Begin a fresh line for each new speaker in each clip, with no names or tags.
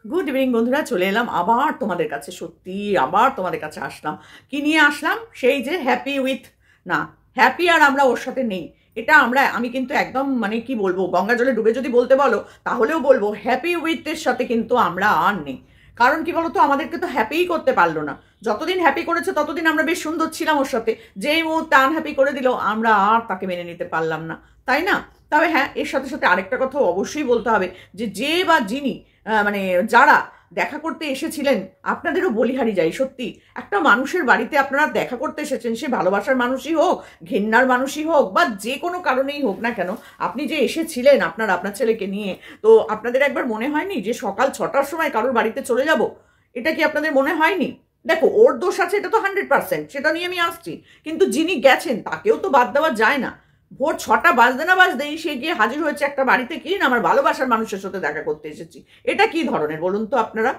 Good evening বন্ধুরা, চলে এলাম আবার তোমাদের কাছে। সত্যি আবার তোমাদের কাছে আসলাম। কি নিয়ে আসলাম? সেই যে হ্যাপি উইথ না, হ্যাপি আর আমরা ওর সাথে নেই। এটা আমি কিন্তু একদম মানে কি বলবো, গঙ্গা জলে ডুবে যদি বলতে বলো তাহলেও বলবো হ্যাপি উইথের সাথে কিন্তু আমরা আর নেই। কারণ কি বলতো, আমাদেরকে তো হ্যাপিই করতে পারলো না। যতদিন হ্যাপি করেছে ততদিন আমরা বেশ সুন্দর ছিলাম ওর সাথে। যেই মুহূর্তে আনহ্যাপি করে দিল আমরা আর তাকে মেনে নিতে পারলাম না, তাই না? তবে হ্যাঁ, এর সাথে সাথে আরেকটা কথা অবশ্যই বলতে হবে যে বা যিনি মানে যারা দেখা করতে এসেছিলেন, আপনাদেরও বলিহারি যাই। সত্যি একটা মানুষের বাড়িতে আপনারা দেখা করতে এসেছেন, সে ভালোবাসার মানুষই হোক, ঘেন্নার মানুষই হোক, বা যে কোনো কারণেই হোক না কেন, আপনি যে এসেছিলেন আপনার ছেলেকে নিয়ে, তো আপনাদের একবার মনে হয়নি যে সকাল 6টার সময় কারোর বাড়িতে চলে যাব? এটা কি আপনাদের মনে হয়নি? দেখো, ওর দোষ আছে, এটা তো 100%, সেটা নিয়ে আমি আসছি। কিন্তু যিনি গেছেন তাকেও তো বাদ দেওয়া যায় না। ভোর 6টা বাজতে না বাজতেই সে গিয়ে হাজির হয়েছে একটা বাড়িতে, কি না আমার ভালোবাসার মানুষের সাথে দেখা করতে এসেছি। এটা কি ধরনের বলুন তো আপনারা?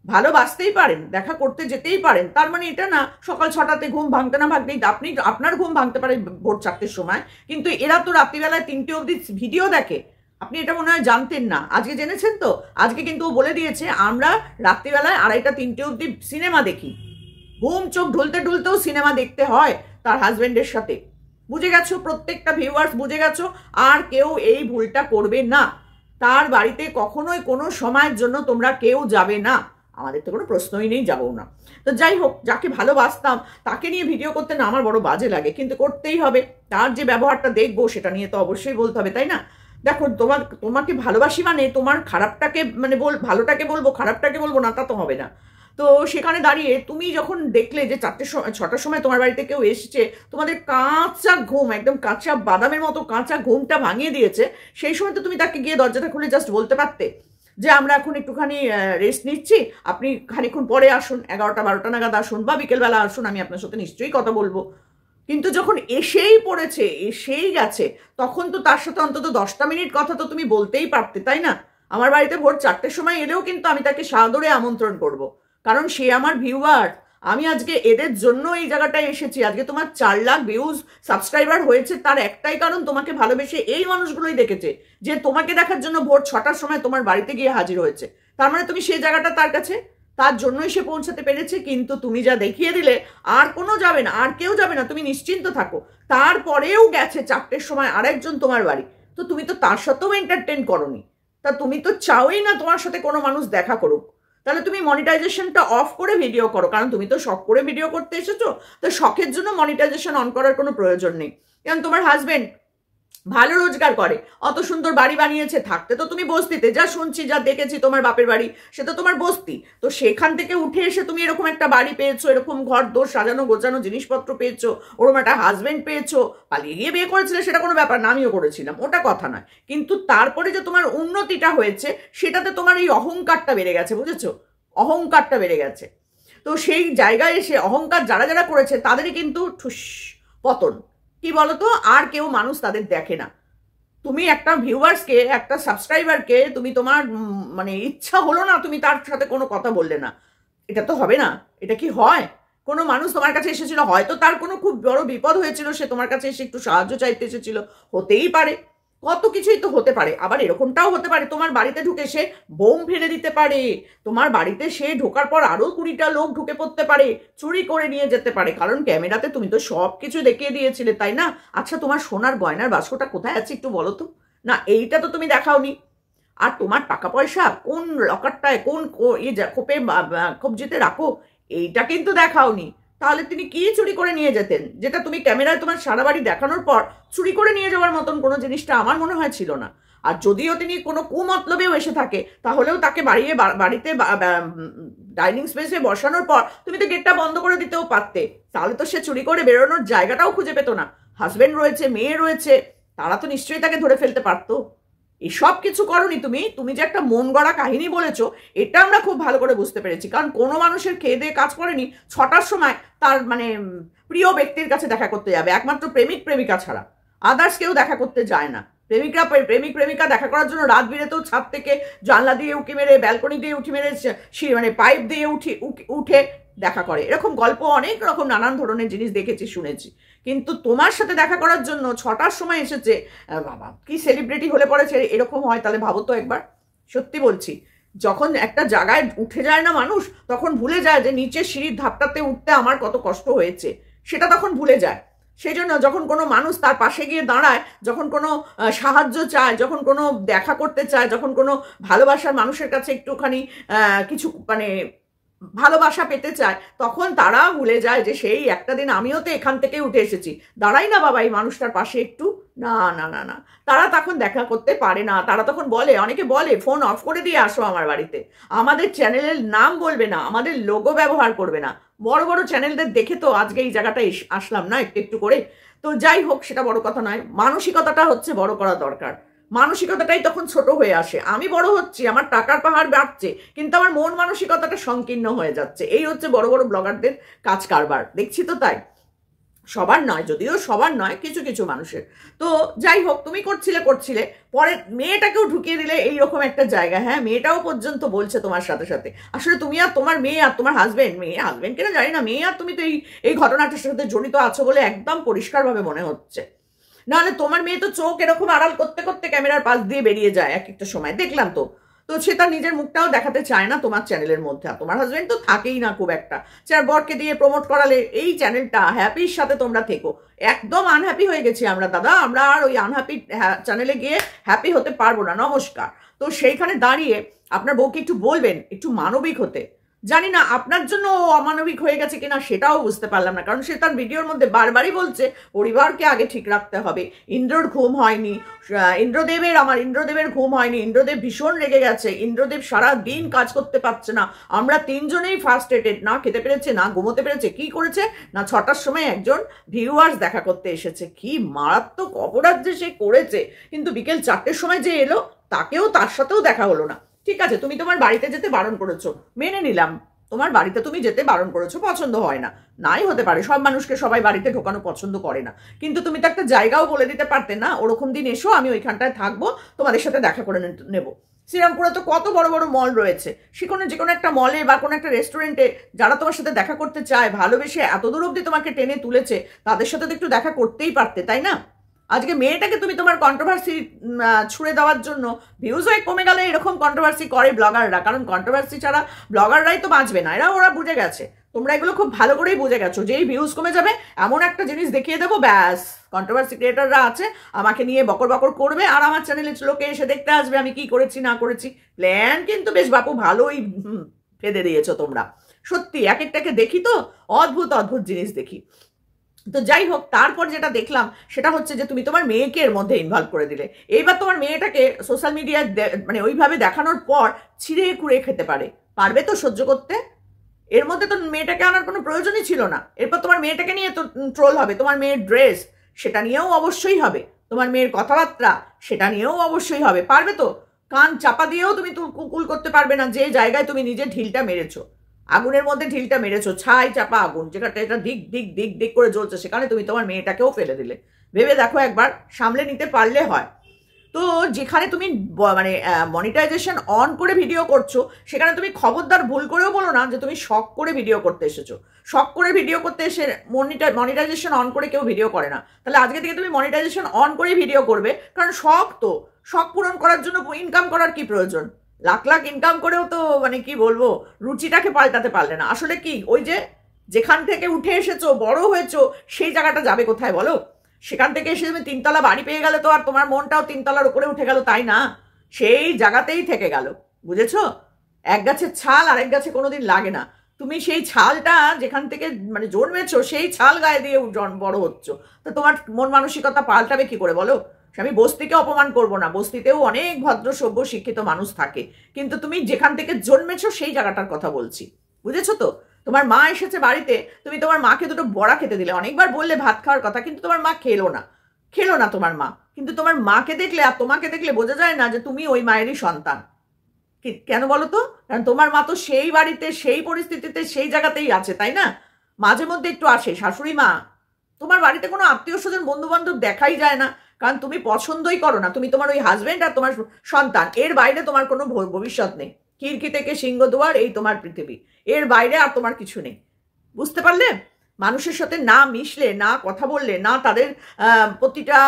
ভালোবাসতেই পারেন, দেখা করতে যেতেই পারেন, তার মানে এটা না সকাল 6টাতে ঘুম ভাঙতে না ভাঙতেই আপনার ঘুম ভাঙতে পারে ভোর 4টের সময়, কিন্তু এরা তো রাত্রিবেলায় 3টে অবধি ভিডিও দেখে। আপনি এটা মনে হয় জানতেন না, আজকে জেনেছেন তো। আজকে কিন্তু ও বলে দিয়েছে আমরা রাত্রিবেলায় 2:30-3টে অবধি সিনেমা দেখি। ঘুম চোখ ঢুলতে ঢুলতেও সিনেমা দেখতে হয় তার হাজবেন্ডের সাথে। বুঝে গেছো? প্রত্যেকটা ভিউয়ার্স বুঝে গেছো। আর কেউ এই ভুলটা করবে না। তার বাড়িতে কখনোই কোনো সময়ের জন্য তোমরা কেউ যাবে না। আমাদের তো কোনো প্রশ্নই নেই, যাবো না। তো যাই হোক, যাকে ভালোবাসতাম তাকে নিয়ে ভিডিও করতে না আমার বড় বাজে লাগে, কিন্তু করতেই হবে। তার যে ব্যবহারটা দেখবো সেটা নিয়ে তো অবশ্যই বলতে হবে, তাই না? দেখো, তোমাকে ভালোবাসি মানে তোমার খারাপটাকে মানে ভালোটাকে বলবো, খারাপটাকে বলবো না, তা তো হবে না। তো সেখানে দাঁড়িয়ে তুমি যখন দেখলে যে 6টার সময় তোমার বাড়িতে কেউ এসেছে, তোমাদের কাঁচা ঘুম, একদম কাঁচা বাদামের মতো কাঁচা ঘুমটা ভাঙিয়ে দিয়েছে, সেই সময় তো তুমি তাকে গিয়ে দরজাটা খুলে জাস্ট বলতে পারতে যে আমরা এখন একটুখানি রেস্ট নিচ্ছি, আপনি খানিক্ষণ পরে আসুন, 11টা-12টা নাগাদ আসুন, বা বিকেলবেলা আসুন, আমি আপনার সাথে নিশ্চয়ই কথা বলবো। কিন্তু যখন এসেই পড়েছে, এসেই গেছে, তখন তো তার সাথে অন্তত 10টা মিনিট কথা তো তুমি বলতেই পারতে, তাই না? আমার বাড়িতে ভোর 4টের সময় এলেও কিন্তু আমি তাকে সাদরে আমন্ত্রণ করব, কারণ সে আমার ভিউয়ার। আমি আজকে এদের জন্য এই জায়গাটায় এসেছি। আজকে তোমার 4 লাখ ভিউজ সাবস্ক্রাইবার হয়েছে, তার একটাই কারণ, তোমাকে ভালোবেসে এই মানুষগুলোই দেখেছে, যে তোমাকে দেখার জন্য ভোর 6টার সময় তোমার বাড়িতে গিয়ে হাজির হয়েছে। তার মানে তুমি সেই জায়গাটা তার কাছে, তার জন্যই সে পৌঁছাতে পেরেছে। কিন্তু তুমি যা দেখিয়ে দিলে, আর কোনো যাবে না, আর কেউ যাবে না, তুমি নিশ্চিন্ত থাকো। তারপরেও গেছে 4টের সময় আরেকজন তোমার বাড়ি, তো তুমি তো তার সাথেও এন্টারটেন করোনি। তা তুমি তো চাওই না তোমার সাথে কোনো মানুষ দেখা করুক। তাহলে তুমি মনিটাইজেশনটা অফ করে ভিডিও করো, কারণ তুমি তো শখ করে ভিডিও করতে এসেছো। তো শখের জন্য মনিটাইজেশন অন করার কোনো প্রয়োজন নেই। কারণ তোমার হাজবেন্ড ভালো রোজগার করে, অত সুন্দর বাড়ি বানিয়েছে, থাকতে তো তুমি বস্তিতে, যা শুনছি যা দেখেছি তোমার বাপের বাড়ি সে তো তোমার বস্তি। তো সেখান থেকে উঠে এসে তুমি এরকম একটা বাড়ি পেয়েছো, এরকম ঘর দোর সাজানো গোছানো জিনিসপত্র পেয়েছো, ওরকম একটা হাজবেন্ড পেয়েছো। পালিয়ে গিয়ে বিয়ে করেছিলে সেটা কোনো ব্যাপার না, আমিও করেছিলাম, ওটা কথা নয়। কিন্তু তারপরে যে তোমার উন্নতিটা হয়েছে, সেটাতে তোমার এই অহংকারটা বেড়ে গেছে, বুঝেছো? অহংকারটা বেড়ে গেছে। তো সেই জায়গায় এসে অহংকার যারা যারা করেছে তাদেরই কিন্তু ঠুস পতন। কি বলতো, আর কেউ মানুষ তাদের দেখে না। তুমি একটা ভিউয়ার্সকে, একটা সাবস্ক্রাইবারকে, তুমি তোমার মানে ইচ্ছা হলো না, তুমি তার সাথে কোনো কথা বললে না, এটা তো হবে না। এটা কি হয়? কোনো মানুষ তোমার কাছে এসেছিল, হয়তো তার কোনো খুব বড় বিপদ হয়েছিল, সে তোমার কাছে এসে একটু সাহায্য চাইতে এসেছিল, হতেই পারে। কত কিছুই তো হতে পারে। আবার এরকমটাও হতে পারে তোমার বাড়িতে ঢুকে সে বোম ফেলে দিতে পারে, তোমার বাড়িতে সে ঢোকার পর আরো 20টা লোক ঢুকে পড়তে পারে, চুরি করে নিয়ে যেতে পারে। কারণ ক্যামেরাতে তুমি তো সব কিছু দেখিয়ে দিয়েছিলে, তাই না? আচ্ছা, তোমার সোনার গয়নার বাক্সটা কোথায় আছে একটু বলো তো। না, এইটা তো তুমি দেখাওনি। আর তোমার টাকা পয়সা কোন লকারটায়, কোন খোপে কবজিতে রাখো, এইটা কিন্তু দেখাওনি। তাহলে তিনি কি চুরি করে নিয়ে যেতেন, যেটা তুমি ক্যামেরায় তোমার সারা বাড়ি দেখানোর পর চুরি করে নিয়ে যাওয়ার মতন কোনো জিনিসটা আমার মনে হয় ছিল না। আর যদিও তিনি কোনো কুমতলবেও এসে থাকে, তাহলেও তাকে বাড়িতে ডাইনিং স্পেসে বসানোর পর তুমি তো গেটটা বন্ধ করে দিতেও পারতে। তাহলে তো সে চুরি করে বেরোনোর জায়গাটাও খুঁজে পেতো না। হাজবেন্ড রয়েছে, মেয়ে রয়েছে, তারা তো নিশ্চয়ই তাকে ধরে ফেলতে পারতো। এসব কিছু করনি তুমি। তুমি যে একটা মন গড়া কাহিনী বলেছো, এটা আমরা খুব ভালো করে বুঝতে পেরেছি। কারণ কোনো মানুষের খেয়ে দিয়ে কাজ করেনি 6টার সময় তার মানে প্রিয় ব্যক্তির কাছে দেখা করতে যাবে, একমাত্র প্রেমিক প্রেমিকা ছাড়া আদার্স কেউ দেখা করতে যায় না। প্রেমিক প্রেমিকা দেখা করার জন্য রাত বিরেতেও ছাদ থেকে জানলা দিয়ে উঁকি মেরে, ব্যালকনি দিয়ে উঠি মেরে, মানে পাইপ দিয়ে উঠে দেখা করে। এরকম গল্প অনেক রকম নানান ধরনের জিনিস দেখেছি, শুনেছি। কিন্তু তোমার সাথে দেখা করার জন্য 6টার সময় এসেছে, বাবা কি সেলিব্রিটি হলে পড়েছে এরকম হয়? তাহলে ভাবো তো একবার। সত্যি বলছি, যখন একটা জায়গায় উঠে যায় না মানুষ, তখন ভুলে যায় যে নিচের সিঁড়ির ধাপটাতে উঠতে আমার কত কষ্ট হয়েছে, সেটা তখন ভুলে যায়। সেই জন্য যখন কোনো মানুষ তার পাশে গিয়ে দাঁড়ায়, যখন কোনো সাহায্য চায়, যখন কোনো দেখা করতে চায়, যখন কোনো ভালোবাসার মানুষের কাছে একটুখানি কিছু মানে ভালোবাসা পেতে চায়, তখন তারা ভুলে যায় যে সেই একটা দিন আমিও তো এখান থেকে উঠে এসেছি, দাঁড়াই না বাবা এই মানুষটার পাশে একটু। না না না না, তারা তখন দেখা করতে পারে না। তারা তখন বলে, অনেকে বলে ফোন অফ করে দিয়ে আসো আমার বাড়িতে, আমাদের চ্যানেলের নাম বলবে না, আমাদের লোগো ব্যবহার করবে না। বড় বড় চ্যানেলদের দেখে তো আজকে এই জায়গাটা আসলাম না একটু একটু করে। তো যাই হোক, সেটা বড় কথা নয়, মানসিকতাটা হচ্ছে বড় করা দরকার। মানসিকতাটাই তখন ছোট হয়ে আসে। আমি বড় হচ্ছি, আমার টাকার পাহাড় বাড়ছে, কিন্তু আমার মন মানসিকতাটা সংকীর্ণ হয়ে যাচ্ছে। এই হচ্ছে বড় বড় ব্লগারদের কাজ কারবার, দেখছি তো তাই। সবার নয়, যদিও সবার নয়, কিছু কিছু মানুষের। তো যাই হোক, তুমি করছিলে, পরে মেয়েটাকেও ঢুকিয়ে দিলে এইরকম একটা জায়গা। হ্যাঁ, মেয়েটাও পর্যন্ত বলছে তোমার সাথে সাথে। আসলে তুমি আর তোমার মেয়ে আর তোমার হাজবেন্ড কিনা জানি না, মেয়ে আর তুমি তো এই ঘটনাটার সাথে জড়িত আছো বলে একদম পরিষ্কারভাবে মনে হচ্ছে। নাহলে তোমার মেয়ে তো চোখ এরকম আড়াল করতে করতে ক্যামেরার পাশ দিয়ে বেরিয়ে যায় এক একটা সময়, দেখলাম তো। তো সে তার নিজের মুখটাও দেখাতে চায় না তোমার চ্যানেলের মধ্যে। আর তোমার হাজবেন্ড তো থাকেই না খুব একটা, চার বরকে দিয়ে প্রমোট করালে এই চ্যানেলটা হ্যাপির সাথে তোমরা থেকো। একদম আনহ্যাপি হয়ে গেছি আমরা দাদা, আমরা আর ওই আনহ্যাপি চ্যানেলে গিয়ে হ্যাপি হতে পারবো না, নমস্কার। তো সেইখানে দাঁড়িয়ে আপনার বউকে একটু বলবেন একটু মানবিক হতে। জানি না আপনার জন্য ও অমানবিক হয়ে গেছে কিনা, সেটাও বুঝতে পারলাম না, কারণ সে তার ভিডিওর মধ্যে বারবারই বলছে পরিবারকে আগে ঠিক রাখতে হবে। ইন্দ্রর ঘুম হয়নি, ইন্দ্রদেবের ঘুম হয়নি, ইন্দ্রদেব ভীষণ রেগে গেছে, ইন্দ্রদেব সারা দিন কাজ করতে পারছে না, আমরা তিনজনেই ফার্স্ট্রেটেড, না খেতে পেরেছে না ঘুমোতে পেরেছে। কি করেছে না, 6টার সময় একজন ভিউয়ার্স দেখা করতে এসেছে, কি মারাত্মক অপরাধ যে সে করেছে। কিন্তু বিকেল 4টের সময় যে এলো, তার সাথেও দেখা হলো না। ঠিক আছে, তুমি তোমার বাড়িতে যেতে বারণ করেছো, মেনে নিলাম, তোমার বাড়িতে তুমি যেতে বারণ করেছো, পছন্দ হয় না, নাই হতে পারে, সব মানুষকে সবাই বাড়িতে ঢোকানো পছন্দ করে না। কিন্তু তুমি তো একটা জায়গাও বলে দিতে পারতে না, ওরকম দিন এসো, আমি ওইখানটায় থাকবো, তোমাদের সাথে দেখা করে নেবো। শ্রীরামপুরে তো কত বড় বড় মল রয়েছে, সেখানে যে কোনো একটা মলে বা কোনো একটা রেস্টুরেন্টে যারা তোমার সাথে দেখা করতে চায়, ভালোবেসে এত দূর অব্দি তোমাকে টেনে তুলেছে, তাদের সাথে তো একটু দেখা করতেই পারতে, তাই না? আজকে মেয়েটাকে তুমি তোমার কন্ট্রোভার্সি ছুড়ে দেওয়ার জন্য, ভিউজও কমে গেলে এরকম কন্ট্রোভার্সি করে ব্লগাররা, কারণ কন্ট্রোভার্সি ছাড়া ব্লগাররাই তো বাঁচবে না, ওরা বুঝে গেছে। তোমরা এগুলো খুব ভালো করেই বুঝে গেছো যে এই ভিউজ কমে যাবে, এমন একটা জিনিস দেখিয়ে দেবো, ব্যাস কন্ট্রোভার্সি ক্রিয়েটাররা আছে, আমাকে নিয়ে বকর বকর করবে, আর আমার চ্যানেলে লোকে এসে দেখতে আসবে আমি কি করেছি না করেছি। প্ল্যান কিন্তু বেশ বাপু ভালোই ফেদে দিয়েছো তোমরা, সত্যি এক একটাকে দেখি তো অদ্ভুত অদ্ভুত জিনিস দেখি। তো যাই হোক, তারপর যেটা দেখলাম সেটা হচ্ছে যে তুমি তোমার মেয়েকে এর মধ্যে ইনভলভ করে দিলে। এইবার তোমার মেয়েটাকে সোশ্যাল মিডিয়ায় মানে ওইভাবে দেখানোর পর ছিঁড়ে কুড়ে খেতে পারবে তো সহ্য করতে? এর মধ্যে তো মেয়েটাকে আনার কোনো প্রয়োজনই ছিল না। এরপর তোমার মেয়েটাকে নিয়ে তো ট্রোল হবে, তোমার মেয়ের ড্রেস সেটা নিয়েও অবশ্যই হবে, তোমার মেয়ের কথাবার্তা সেটা নিয়েও অবশ্যই হবে। পারবে তো? কান চাপা দিয়েও তুমি কুল করতে পারবে না যে জায়গায় তুমি নিজে ঢিলটা মেরেছো, আগুনের মধ্যে ঢিলটা মেরেছো, ছাই চাপা আগুন, যেখানে এটা দিক দিক দিক দিক করে জ্বলছে, সেখানে তুমি তোমার মেয়েটাকেও ফেলে দিলে। ভেবে দেখো একবার, সামলে নিতে পারলে হয়। তো যেখানে তুমি মানে মনিটাইজেশন অন করে ভিডিও করছো, সেখানে তুমি খবরদার ভুল করেও বলো না যে তুমি শখ করে ভিডিও করতে এসেছো। শখ করে ভিডিও করতে এসে মনিটাইজেশন অন করে কেউ ভিডিও করে না। তাহলে আজকে থেকে তুমি মনিটাইজেশন অন করে ভিডিও করবে, কারণ শখ তো, শখ পূরণ করার জন্য ইনকাম করার কি প্রয়োজন? লাখ লাখ ইনকাম করেও তো মানে কি বলবো, রুচিটাকে পাল্টাতে পারলে না। আসলে কি, ওই যে যেখান থেকে উঠে এসেছো, বড় হয়েছো, সেই জায়গাটা যাবে কোথায় বলো? সেখান থেকে এসে তুমি 3তলা বাড়ি পেয়ে গেলে তো আর তোমার মনটাও 3তলার উপরে উঠে গেল, তাই না? সেই জায়গাতেই থেকে গেল, বুঝেছো? এক গাছের ছাল আরেক গাছে কোনোদিন লাগে না। তুমি সেই ছালটা যেখান থেকে মানে জন্মেছো, সেই ছাল গায়ে দিয়ে বড় হচ্ছ, তো তোমার মন মানসিকতা পাল্টাবে কি করে বলো? আমি বস্তিকে অপমান করব না, বস্তিতেও অনেক ভদ্র সভ্য শিক্ষিত মানুষ থাকে, কিন্তু তুমি যেখান থেকে জন্মেছো সেই জায়গাটার কথা বলছি, বুঝেছো তো? তোমার মা এসেছে বাড়িতে, তুমি তোমার মাকে দুটো বড়া খেতে দিলে, অনেকবার বললে ভাত খাওয়ার কথা, কিন্তু তোমার মা খেলো না তোমার মা। কিন্তু তোমার মাকে দেখলে আর তোমাকে দেখলে বোঝা যায় না যে তুমি ওই মায়েরই সন্তান। কেন বলো তো? কারণ তোমার মা তো সেই বাড়িতে, সেই পরিস্থিতিতে, সেই জায়গাতেই আছে, তাই না? মাঝে মধ্যে একটু আসে শাশুড়ি মা, তোমার বাড়িতে কোনো আত্মীয় স্বজন বন্ধু বান্ধব দেখাই যায় না, কারণ তুমি পছন্দই করো না। তুমি তোমার ওই হাজবেন্ড আর তোমার সন্তান, এর বাইরে তোমার কোনো ভবিষ্যৎ নেই। খিড়কি থেকে সিংহদুয়ার, এই তোমার পৃথিবী, এর বাইরে আর তোমার কিছু নেই। বুঝতে পারলে? মানুষের সাথে না মিশলে, না কথা বললে, না তাদের প্রতিটা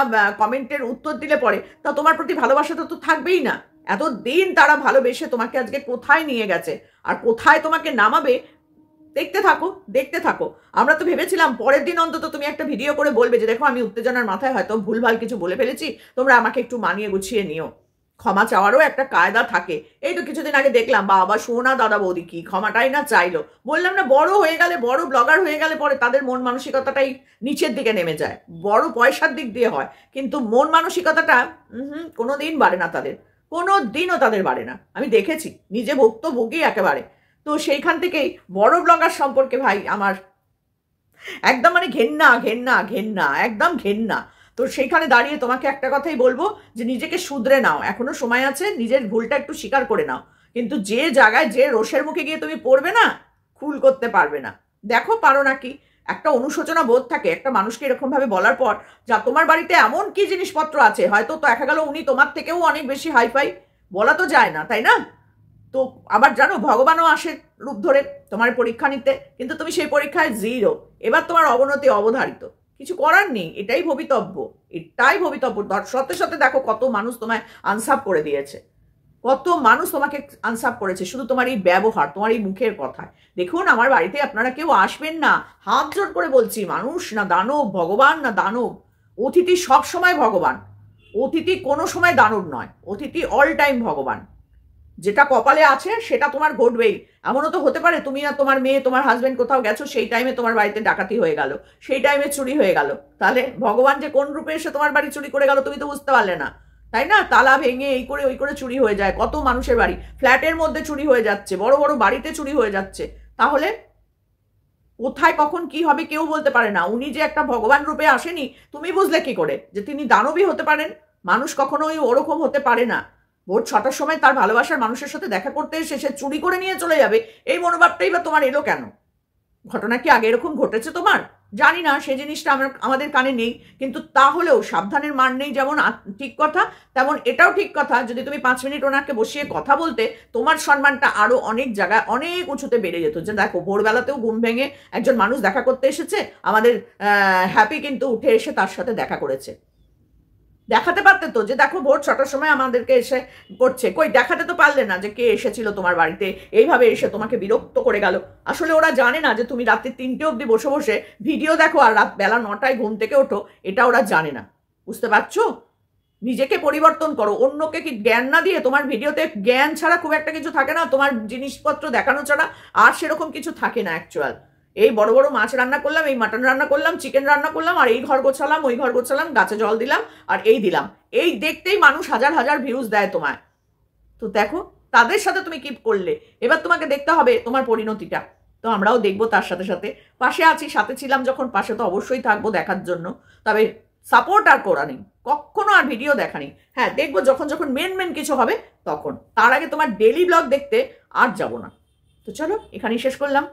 কমেন্টের উত্তর দিলে পরে, তা তোমার প্রতি ভালোবাসাটা তো থাকবেই না। এতদিন তারা ভালোবেসে তোমাকে আজকে কোথায় নিয়ে গেছে আর কোথায় তোমাকে নামাবে দেখতে থাকো, দেখতে থাকো। আমরা তো ভেবেছিলাম পরের দিন অন্তত তুমি একটা ভিডিও করে বলবে যে দেখো আমি উত্তেজনার মাথায় হয়তো ভুলভাল কিছু বলে ফেলেছি, তোমরা আমাকে একটু মানিয়ে গুছিয়ে নিও। ক্ষমা চাওয়ারও একটা কায়দা থাকে। এই তো কিছুদিন আগে দেখলাম বাবা সোনা দাদা বৌদি কি ক্ষমাটাই না চাইলো। বললাম না, বড় হয়ে গেলে, বড় ব্লগার হয়ে গেলে পরে তাদের মন মানসিকতাটাই নিচের দিকে নেমে যায়। বড় পয়সার দিক দিয়ে হয়, কিন্তু মন মানসিকতাটা কোনোদিন বাড়ে না তাদের, কোনো দিনও তাদের বাড়ে না। আমি দেখেছি, নিজে ভুক্তভোগী একেবারে। তো সেইখান থেকেই বড় ব্লগার সম্পর্কে ভাই আমার একদম মানে ঘেন্না ঘেন্না ঘেন্না, একদম ঘেন্না। তো সেইখানে দাঁড়িয়ে তোমাকে একটা কথাই বলবো যে নিজেকে শুধরে নাও, এখনো সময় আছে, নিজের ভুলটা একটু স্বীকার করে নাও। কিন্তু যে জায়গায় যে রোষের মুখে গিয়ে তুমি পড়বে না, কুল করতে পারবে না। দেখো পারো নাকি। একটা অনুশোচনা বোধ থাকে একটা মানুষকে এরকম ভাবে বলার পর, যা তোমার বাড়িতে এমন কি জিনিসপত্র আছে, হয়তো তো দেখা গেল উনি তোমার থেকেও অনেক বেশি হাইফাই, বলা তো যায় না, তাই না? তো আবার জানো ভগবানও আসে রূপ ধরে তোমার পরীক্ষা নিতে, কিন্তু তুমি সেই পরীক্ষায় 0। এবার তোমার অবনতি অবধারিত, কিছু করার নেই, এটাই ভবিতব্য, এটাই ভবিতব্য। সত্যি সত্যি দেখো কত মানুষ তোমায় আনসাপ করে দিয়েছে, কত মানুষ তোমাকে আনসাপ করেছে শুধু তোমার এই ব্যবহার, তোমার এই মুখের কথায়। দেখুন আমার বাড়িতে আপনারা কেউ আসবেন না, হাত জোর করে বলছি, মানুষ না দানব, ভগবান না দানব। অতিথি সব সময় ভগবান, অতিথি কোনো সময় দানব নয়, অতিথি অল টাইম ভগবান। যেটা কপালে আছে সেটা তোমার ঘটবেই। এমনও তো হতে পারে তুমি আর তোমার মেয়ে, তোমার হাজবেন্ড কোথাও গেছো, সেই টাইমে তোমার বাড়িতে ডাকাতি হয়ে গেল, সেই টাইমে চুরি হয়ে গেল। তাহলে ভগবান যে কোন রূপে এসে তোমার বাড়ি চুরি করে গেল তুমি তো বুঝতে পারলে না, তাই না? তালা ভেঙে এই করে ওই করে চুরি হয়ে যায়, কত মানুষের বাড়ি, ফ্ল্যাটের মধ্যে চুরি হয়ে যাচ্ছে, বড় বড় বাড়িতে চুরি হয়ে যাচ্ছে। তাহলে কোথায় কখন কি হবে কেউ বলতে পারে না। উনি যে একটা ভগবান রূপে আসেনি, তুমি বুঝলে কি করে যে তিনি দানবী হতে পারেন? মানুষ কখনোই ওরকম হতে পারে না। ভোর 6টার সময় তার ভালোবাসার মানুষের সাথে দেখা করতে এসে সে চুরি করে নিয়ে চলে যাবে, এই মনোভাবটাই বা তোমার এলো কেন? ঘটনা কি আগে এরকম ঘটেছে তোমার? জানি না, সে জিনিসটা আমাদের কানে নেই। কিন্তু তাহলেও সাবধানের মান নেই যেমন ঠিক কথা, তেমন এটাও ঠিক কথা, যদি তুমি 5 মিনিট ওনাকে বসিয়ে কথা বলতে, তোমার সম্মানটা আরো অনেক জায়গায় অনেক উঁচুতে বেড়ে যেত। যে দেখো ভোরবেলাতেও ঘুম ভেঙে একজন মানুষ দেখা করতে এসেছে, আমাদের হ্যাপি কিন্তু উঠে এসে তার সাথে দেখা করেছে। দেখাতে পারতে তো যে দেখো ভোর 6টার সময় আমাদেরকে এসে করছে, কই দেখাতে তো পারলে না যে কে এসেছিল তোমার বাড়িতে, এইভাবে এসে তোমাকে বিরক্ত করে গেল। আসলে ওরা জানে না যে তুমি রাত্রি 3টে অবধি বসে বসে ভিডিও দেখো আর রাত বেলা 9টায় ঘুম থেকে ওঠো, এটা ওরা জানে না। বুঝতে পারছো? নিজেকে পরিবর্তন করো, অন্যকে কি জ্ঞান না দিয়ে, তোমার ভিডিওতে জ্ঞান ছাড়া খুব একটা কিছু থাকে না, তোমার জিনিসপত্র দেখানো ছাড়া আর সেরকম কিছু থাকে না অ্যাকচুয়াল। এই বড় বড় মাছ রান্না করলাম, এই মাটন রান্না করলাম, চিকেন রান্না করলাম, আর এই ঘর গোছালাম, ওই ঘর গোছালাম, গাছে জল দিলাম, আর এই দিলাম, এই দেখতেই মানুষ হাজার হাজার ভিউজ দেয় তোমায়। তো দেখো তাদের সাথে তুমি কি করলে, এবার তোমাকে দেখতে হবে তোমার পরিণতিটা। তো আমরাও দেখবো, তার সাথে সাথে পাশে আছি, সাথে ছিলাম যখন, পাশে তো অবশ্যই থাকবো দেখার জন্য। তবে সাপোর্ট আর করা নেই, কখনো আর ভিডিও দেখা নেই। হ্যাঁ দেখবো যখন যখন মেন কিছু হবে তখন, তার আগে তোমার ডেলি ব্লগ দেখতে আর যাবো না। তো চলো এখানেই শেষ করলাম।